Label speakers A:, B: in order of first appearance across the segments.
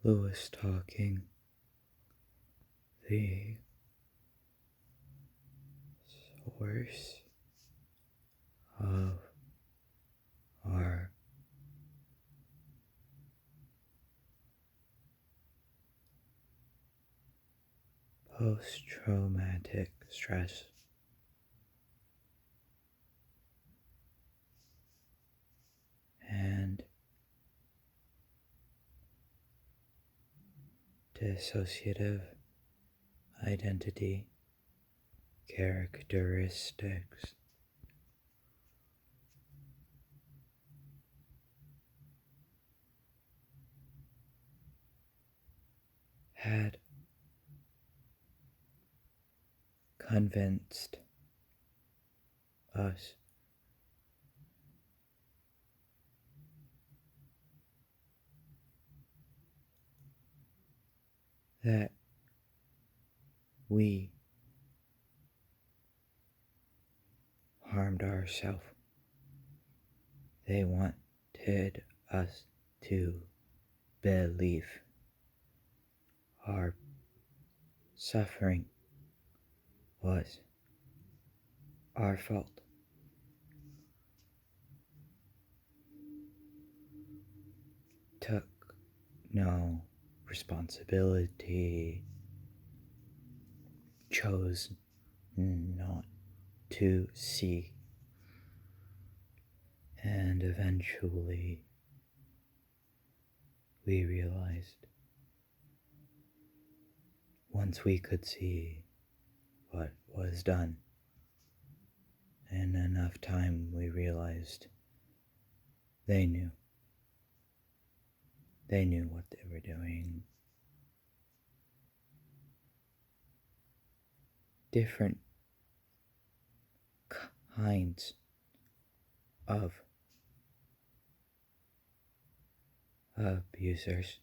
A: Luise talking. The source of our post-traumatic stress and dissociative identity characteristics had convinced us that we harmed ourselves. They wanted us to believe our suffering was our fault. Took no responsibility, chose not to see, and eventually we realized once we could see what was done, in enough time we realized they knew what they were doing. Different kinds of abusers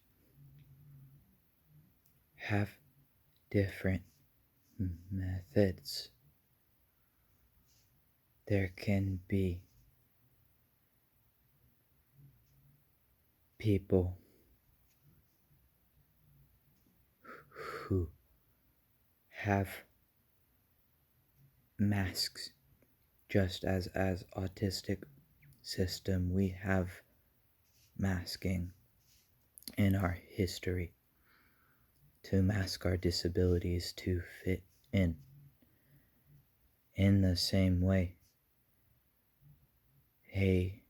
A: have different methods. There can be people who have masks, just as autistic system we have masking in our history to mask our disabilities to fit in. In the same way, a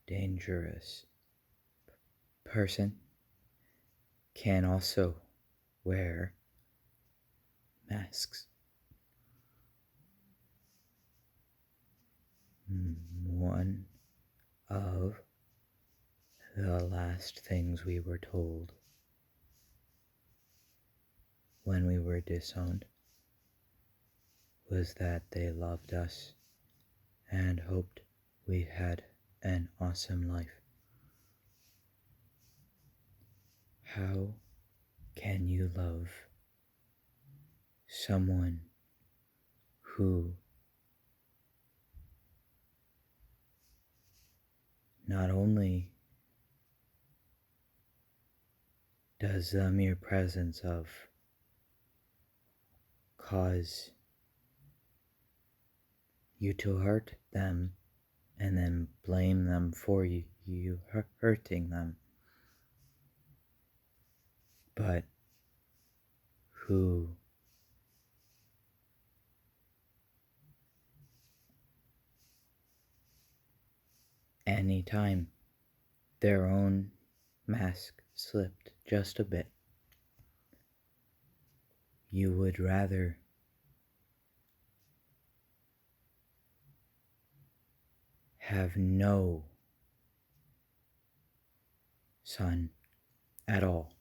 A: dangerous person can also wear masks. One of the last things we were told when we were disowned was that they loved us and hoped we had an awesome life. How can you love someone who not only does the mere presence of cause you to hurt them and then blame them for you hurting them, but who anytime their own mask slipped just a bit, you would rather have no son at all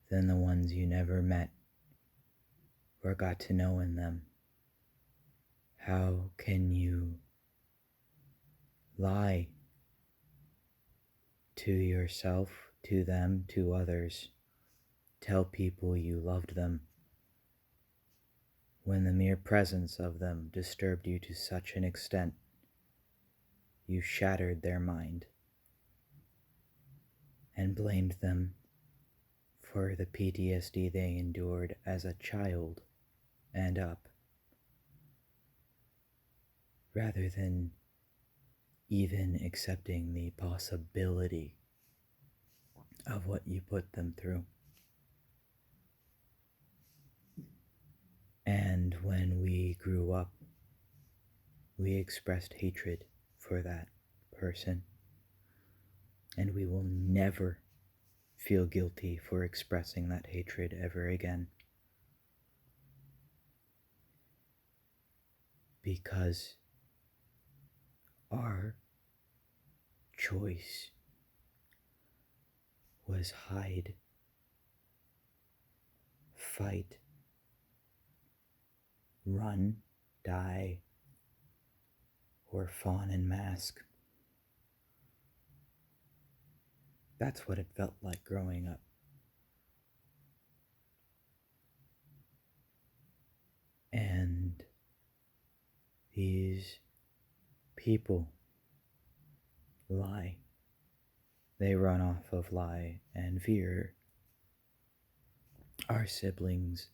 A: than the ones you never met or got to know in them. How can you lie to yourself, to them, to others, tell people you loved them, when the mere presence of them disturbed you to such an extent you shattered their mind? and blamed them for the PTSD they endured as a child and up, rather than even accepting the possibility of what you put them through. And when we grew up, we expressed hatred for that person, and we will never feel guilty for expressing that hatred ever again. Because our choice was hide, fight, run, die, or fawn and mask. That's what it felt like growing up. And these people lie. They run off of lie and fear. Our siblings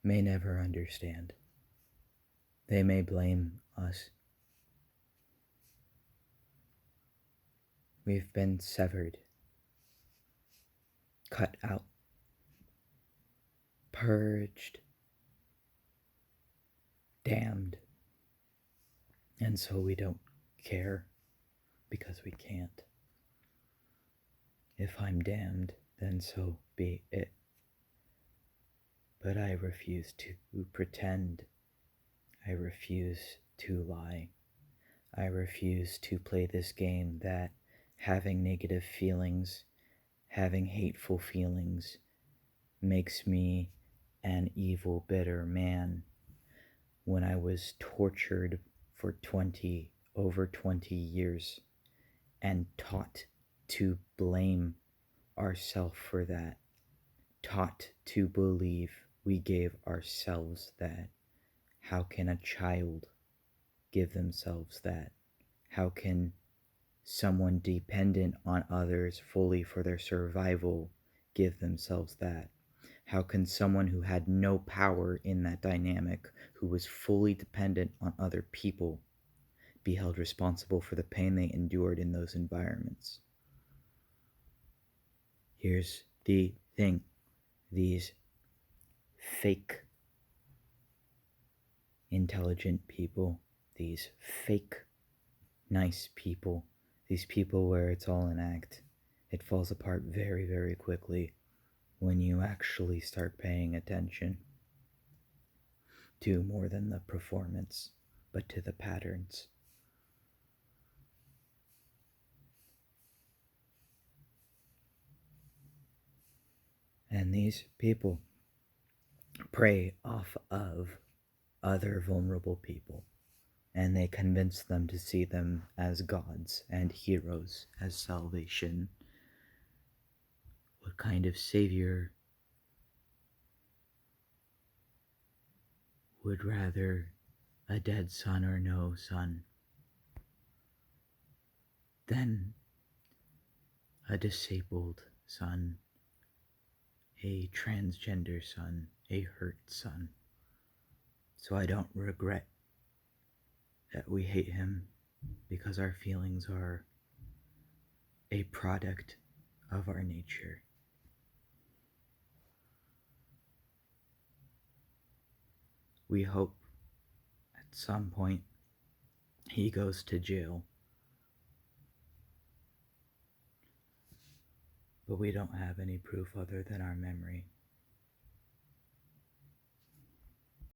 A: may never understand. They may blame us. We've been severed, cut out, purged, damned, and so we don't care because we can't. If I'm damned, then so be it. But I refuse to pretend. I refuse to lie. I refuse to play this game that having negative feelings, having hateful feelings, makes me an evil, bitter man. When I was tortured for over 20 years and taught to blame ourselves for that, taught to believe we gave ourselves that. How can a child give themselves that? How can someone dependent on others fully for their survival give themselves that? How can someone who had no power in that dynamic, who was fully dependent on other people, be held responsible for the pain they endured in those environments? Here's the thing. These fake intelligent people, these fake nice people, these people where it's all an act, it falls apart very, very quickly when you actually start paying attention to more than the performance, but to the patterns. And these people prey off of other vulnerable people, and they convince them to see them as gods and heroes, as salvation. What kind of savior would rather a dead son or no son than a disabled son, a transgender son, a hurt son? So I don't regret that we hate him, because our feelings are a product of our nature. We hope at some point he goes to jail, but we don't have any proof other than our memory.